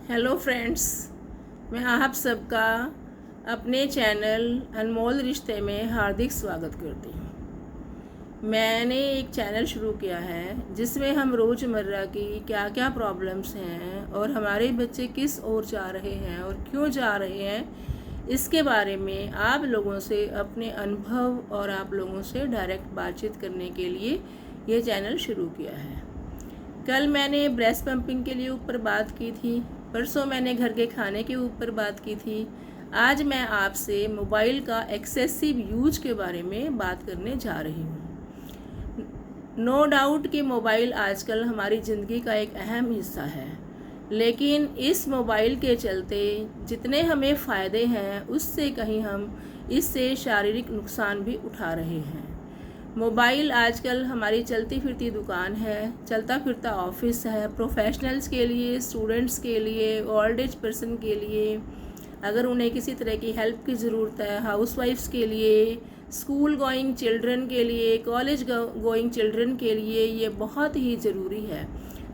Hello friends, मैं आप सबका अपने चैनल अनमोल रिश्ते में हार्दिक स्वागत करती हूँ। मैंने एक चैनल शुरू किया है जिसमें हम रोज़मर्रा की क्या क्या प्रॉब्लम्स हैं और हमारे बच्चे किस ओर जा रहे हैं और क्यों जा रहे हैं, इसके बारे में आप लोगों से अपने अनुभव और आप लोगों से डायरेक्ट बातचीत करने के लिए ये चैनल शुरू किया है। कल मैंने ब्रेस्ट पंपिंग के लिए ऊपर बात की थी, परसों मैंने घर के खाने के ऊपर बात की थी। आज मैं आपसे मोबाइल का एक्सेसिव यूज के बारे में बात करने जा रही हूँ। नो डाउट कि मोबाइल आजकल हमारी ज़िंदगी का एक अहम हिस्सा है, लेकिन इस मोबाइल के चलते जितने हमें फ़ायदे हैं उससे कहीं हम इससे शारीरिक नुकसान भी उठा रहे हैं। मोबाइल आजकल हमारी चलती फिरती दुकान है, चलता फिरता ऑफिस है, प्रोफेशनल्स के लिए, स्टूडेंट्स के लिए, ओल्ड एज पर्सन के लिए, अगर उन्हें किसी तरह की हेल्प की ज़रूरत है, हाउसवाइफ्स के लिए, स्कूल गोइंग चिल्ड्रन के लिए, कॉलेज गोइंग चिल्ड्रन के लिए ये बहुत ही ज़रूरी है।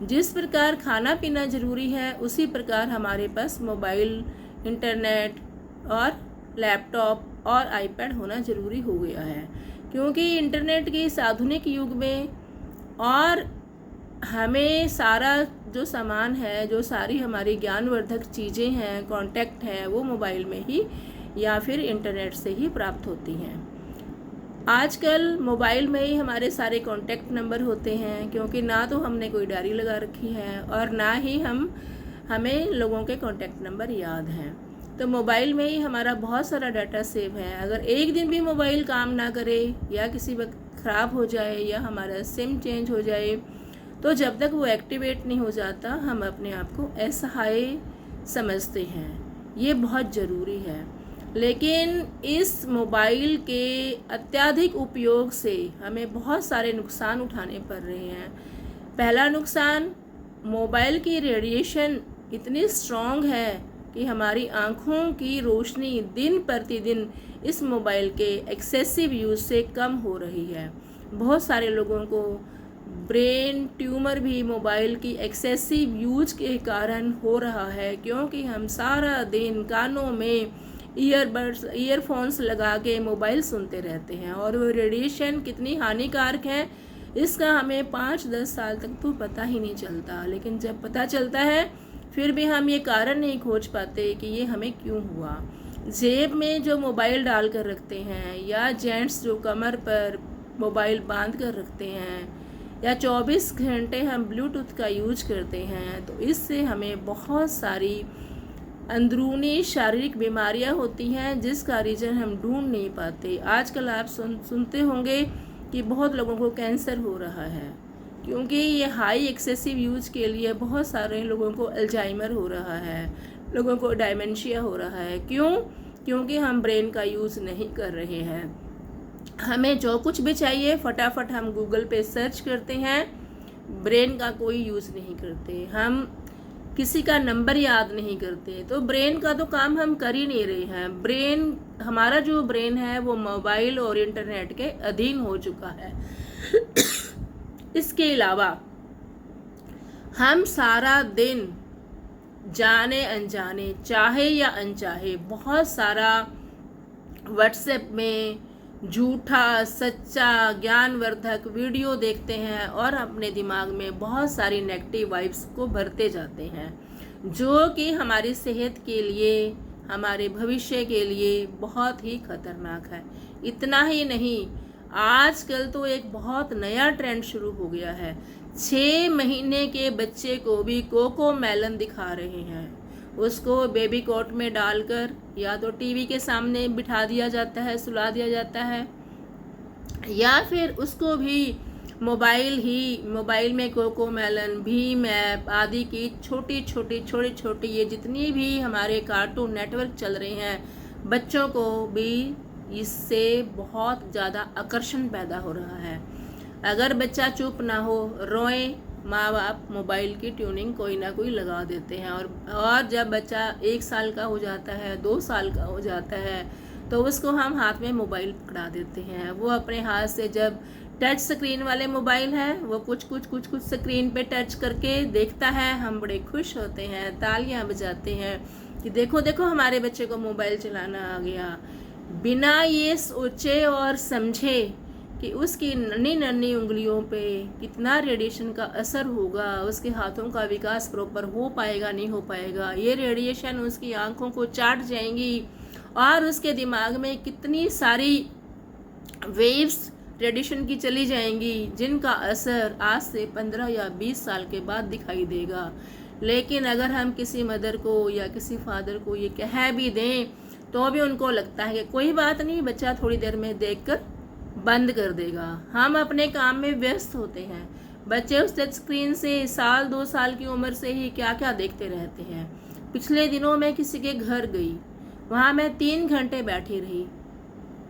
जिस प्रकार खाना पीना ज़रूरी है उसी प्रकार हमारे पास मोबाइल, इंटरनेट और लैपटॉप और आईपैड होना ज़रूरी हो गया है, क्योंकि इंटरनेट के इस आधुनिक युग में और हमें सारा जो सामान है, जो सारी हमारी ज्ञानवर्धक चीज़ें हैं, कॉन्टैक्ट हैं, वो मोबाइल में ही या फिर इंटरनेट से ही प्राप्त होती हैं। आजकल मोबाइल में ही हमारे सारे कॉन्टैक्ट नंबर होते हैं, क्योंकि ना तो हमने कोई डायरी लगा रखी है और ना ही हमें लोगों के कॉन्टैक्ट नंबर याद हैं। तो मोबाइल में ही हमारा बहुत सारा डाटा सेव है। अगर एक दिन भी मोबाइल काम ना करे या किसी वक्त ख़राब हो जाए या हमारा सिम चेंज हो जाए, तो जब तक वो एक्टिवेट नहीं हो जाता हम अपने आप को असहाय समझते हैं। ये बहुत ज़रूरी है, लेकिन इस मोबाइल के अत्यधिक उपयोग से हमें बहुत सारे नुकसान उठाने पड़ रहे हैं। पहला नुकसान, मोबाइल की रेडिएशन इतनी स्ट्रॉन्ग है कि हमारी आँखों की रोशनी दिन प्रतिदिन इस मोबाइल के एक्सेसिव यूज़ से कम हो रही है। बहुत सारे लोगों को ब्रेन ट्यूमर भी मोबाइल की एक्सेसिव यूज के कारण हो रहा है, क्योंकि हम सारा दिन कानों में ईयरफोन्स लगा के मोबाइल सुनते रहते हैं और वो रेडिएशन कितनी हानिकारक है इसका हमें 5-10 साल तक तो पता ही नहीं चलता, लेकिन जब पता चलता है फिर भी हम ये कारण नहीं खोज पाते कि ये हमें क्यों हुआ। जेब में जो मोबाइल डाल कर रखते हैं या जेंट्स जो कमर पर मोबाइल बांध कर रखते हैं या 24 घंटे हम ब्लूटूथ का यूज करते हैं, तो इससे हमें बहुत सारी अंदरूनी शारीरिक बीमारियां होती हैं जिसका रीज़न हम ढूंढ नहीं पाते। आजकल आप सुनते होंगे कि बहुत लोगों को कैंसर हो रहा है, क्योंकि ये हाई एक्सेसिव यूज के लिए बहुत सारे लोगों को अल्जाइमर हो रहा है, लोगों को डायमेंशिया हो रहा है। क्यों? क्योंकि हम ब्रेन का यूज़ नहीं कर रहे हैं। हमें जो कुछ भी चाहिए फटाफट हम गूगल पे सर्च करते हैं, ब्रेन का कोई यूज़ नहीं करते। हम किसी का नंबर याद नहीं करते, तो ब्रेन का तो काम हम कर ही नहीं रहे हैं। ब्रेन, हमारा जो ब्रेन है वो मोबाइल और इंटरनेट के अधीन हो चुका है। इसके अलावा हम सारा दिन जाने अनजाने, चाहे या अनचाहे, बहुत सारा व्हाट्सएप में झूठा सच्चा ज्ञानवर्धक वीडियो देखते हैं और अपने दिमाग में बहुत सारी नेगेटिव वाइब्स को भरते जाते हैं, जो कि हमारी सेहत के लिए, हमारे भविष्य के लिए बहुत ही खतरनाक है। इतना ही नहीं, आजकल तो एक बहुत नया ट्रेंड शुरू हो गया है। 6 महीने के बच्चे को भी कोको मेलन दिखा रहे हैं। उसको बेबी कोट में डालकर या तो टीवी के सामने बिठा दिया जाता है, सुला दिया जाता है, या फिर उसको भी मोबाइल में कोको मेलन, भीम ऐप आदि की छोटी ये जितनी भी हमारे कार्टून नेटवर्क चल रहे हैं, बच्चों को भी इससे बहुत ज़्यादा आकर्षण पैदा हो रहा है। अगर बच्चा चुप ना हो, रोए, माँ बाप मोबाइल की ट्यूनिंग कोई ना कोई लगा देते हैं और जब बच्चा 1 साल का हो जाता है, 2 साल का हो जाता है, तो उसको हम हाथ में मोबाइल पकड़ा देते हैं। वो अपने हाथ से जब टच स्क्रीन वाले मोबाइल है, वो कुछ स्क्रीन पे टच करके देखता है, हम बड़े खुश होते हैं, तालियां बजाते हैं कि देखो देखो हमारे बच्चे को मोबाइल चलाना आ गया, बिना ये सोचे और समझे कि उसकी नन्ही नन्ही उंगलियों पे कितना रेडिएशन का असर होगा, उसके हाथों का विकास प्रॉपर हो पाएगा नहीं हो पाएगा, ये रेडिएशन उसकी आंखों को चाट जाएंगी और उसके दिमाग में कितनी सारी वेव्स रेडिएशन की चली जाएंगी जिनका असर आज से 15 या 20 साल के बाद दिखाई देगा। लेकिन अगर हम किसी मदर को या किसी फादर को ये कह भी दें तो भी उनको लगता है कि कोई बात नहीं, बच्चा थोड़ी देर में देखकर बंद कर देगा। हम अपने काम में व्यस्त होते हैं, बच्चे उस टच स्क्रीन से 1-2 साल की उम्र से ही क्या क्या देखते रहते हैं। पिछले दिनों मैं किसी के घर गई, वहाँ मैं 3 घंटे बैठी रही।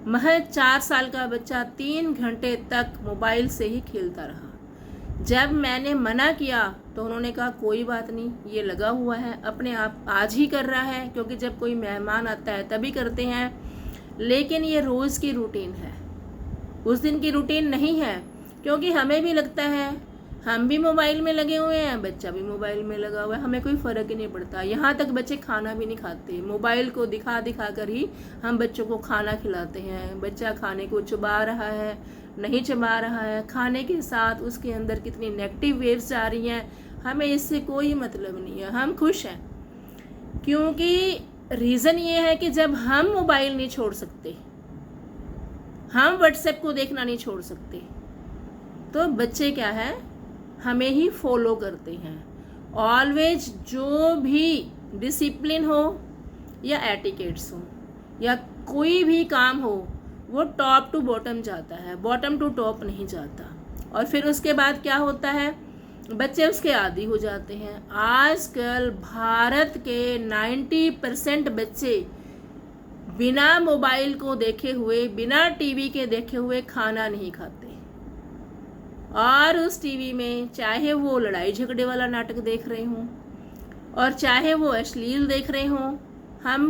महज 4 साल का बच्चा 3 घंटे तक मोबाइल से ही खेलता रहा। जब मैंने मना किया तो उन्होंने कहा कोई बात नहीं, ये लगा हुआ है, अपने आप आज ही कर रहा है, क्योंकि जब कोई मेहमान आता है तभी करते हैं, लेकिन ये रोज़ की रूटीन है, उस दिन की रूटीन नहीं है। क्योंकि हमें भी लगता है, हम भी मोबाइल में लगे हुए हैं, बच्चा भी मोबाइल में लगा हुआ है, हमें कोई फ़र्क ही नहीं पड़ता। यहाँ तक बच्चे खाना भी नहीं खाते, मोबाइल को दिखा दिखा कर ही हम बच्चों को खाना खिलाते हैं। बच्चा खाने को चबा रहा है, नहीं चबा रहा है, खाने के साथ उसके अंदर कितनी नेगेटिव वेव्स जा रही हैं, हमें इससे कोई मतलब नहीं है, हम खुश हैं। क्योंकि रीज़न ये है कि जब हम मोबाइल नहीं छोड़ सकते, हम व्हाट्सएप को देखना नहीं छोड़ सकते, तो बच्चे क्या है, हमें ही फॉलो करते हैं। ऑलवेज जो भी डिसिप्लिन हो या एटिकेट्स हो या कोई भी काम हो, वो टॉप टू बॉटम जाता है, बॉटम टू टॉप नहीं जाता। और फिर उसके बाद क्या होता है, बच्चे उसके आदी हो जाते हैं। आजकल भारत के 90% बच्चे बिना मोबाइल को देखे हुए, बिना टीवी के देखे हुए खाना नहीं खाते। और उस टीवी में चाहे वो लड़ाई झगड़े वाला नाटक देख रहे हों और चाहे वो अश्लील देख रहे हों,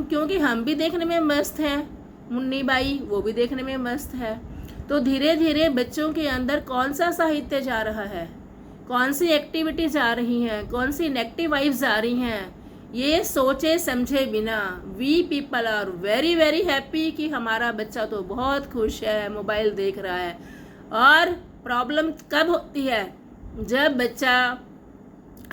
क्योंकि हम भी देखने में मस्त हैं, मुन्नी बाई वो भी देखने में मस्त है। तो धीरे धीरे बच्चों के अंदर कौन सा साहित्य जा रहा है, कौन सी एक्टिविटी जा रही हैं, कौन सी नेगेटिव वाइब्स जा रही हैं, ये सोचे समझे बिना we people are very very happy कि हमारा बच्चा तो बहुत खुश है, मोबाइल देख रहा है। और प्रॉब्लम कब होती है, जब बच्चा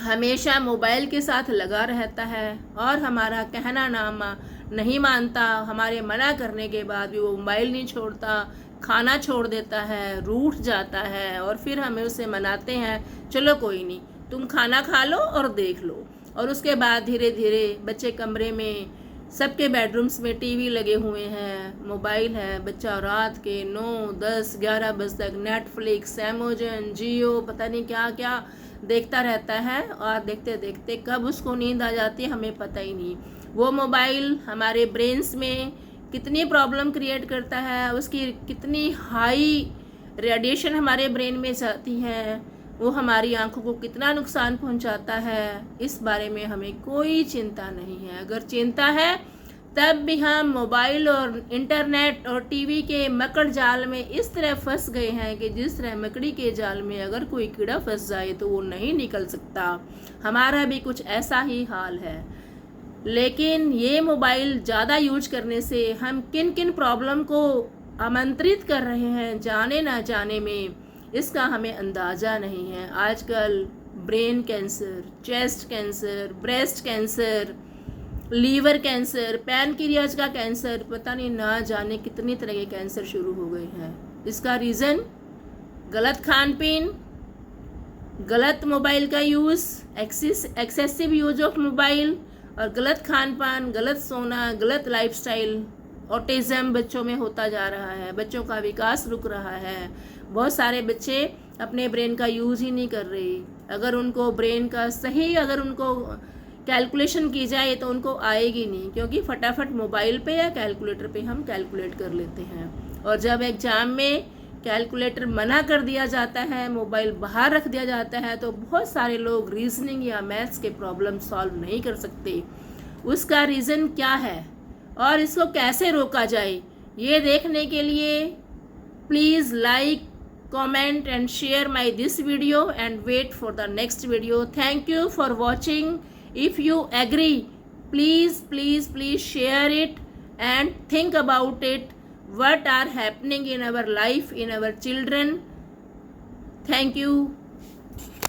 हमेशा मोबाइल के साथ लगा रहता है और हमारा कहना नामा नहीं मानता, हमारे मना करने के बाद भी वो मोबाइल नहीं छोड़ता, खाना छोड़ देता है, रूठ जाता है, और फिर हमें उसे मनाते हैं चलो कोई नहीं, तुम खाना खा लो और देख लो। और उसके बाद धीरे धीरे बच्चे कमरे में, सबके बेडरूम्स में टीवी लगे हुए हैं, मोबाइल है, बच्चा रात के 9, 10, 11 बजे तक नेटफ्लिक्स, अमेजन, जियो, पता नहीं क्या क्या देखता रहता है। और देखते देखते कब उसको नींद आ जाती है हमें पता ही नहीं। वो मोबाइल हमारे ब्रेन्स में कितनी प्रॉब्लम क्रिएट करता है, उसकी कितनी हाई रेडिएशन हमारे ब्रेन में जाती है, वो हमारी आंखों को कितना नुकसान पहुंचाता है, इस बारे में हमें कोई चिंता नहीं है। अगर चिंता है तब भी हम मोबाइल और इंटरनेट और टीवी के मकड़ जाल में इस तरह फंस गए हैं कि जिस तरह मकड़ी के जाल में अगर कोई कीड़ा फंस जाए तो वो नहीं निकल सकता। हमारा भी कुछ ऐसा ही हाल है। लेकिन ये मोबाइल ज़्यादा यूज करने से हम किन किन प्रॉब्लम को आमंत्रित कर रहे हैं जाने ना जाने में, इसका हमें अंदाज़ा नहीं है। आजकल brain cancer, chest cancer, breast cancer, liver cancer, pancreas का कैंसर, पता नहीं ना जाने कितनी तरह के कैंसर शुरू हो गए हैं। इसका रीज़न गलत खान पीन, गलत मोबाइल का use, excessive use of mobile, और गलत खान पान, गलत सोना, गलत लाइफस्टाइल। ऑटिज़म बच्चों में होता जा रहा है, बच्चों का विकास रुक रहा है। बहुत सारे बच्चे अपने ब्रेन का यूज़ ही नहीं कर रहे। अगर उनको ब्रेन का सही उनको कैलकुलेशन की जाए तो उनको आएगी नहीं, क्योंकि फटाफट मोबाइल पे या कैलकुलेटर पे हम कैलकुलेट कर लेते हैं। और जब एग्ज़ाम में कैलकुलेटर मना कर दिया जाता है, मोबाइल बाहर रख दिया जाता है, तो बहुत सारे लोग रीजनिंग या मैथ्स के प्रॉब्लम सॉल्व नहीं कर सकते। उसका रीज़न क्या है और इसको कैसे रोका जाए, ये देखने के लिए please like, comment and share my this video and wait for the next video. Thank you for watching. If you agree, please share it and think about it, what are happening in our life, in our children. Thank you.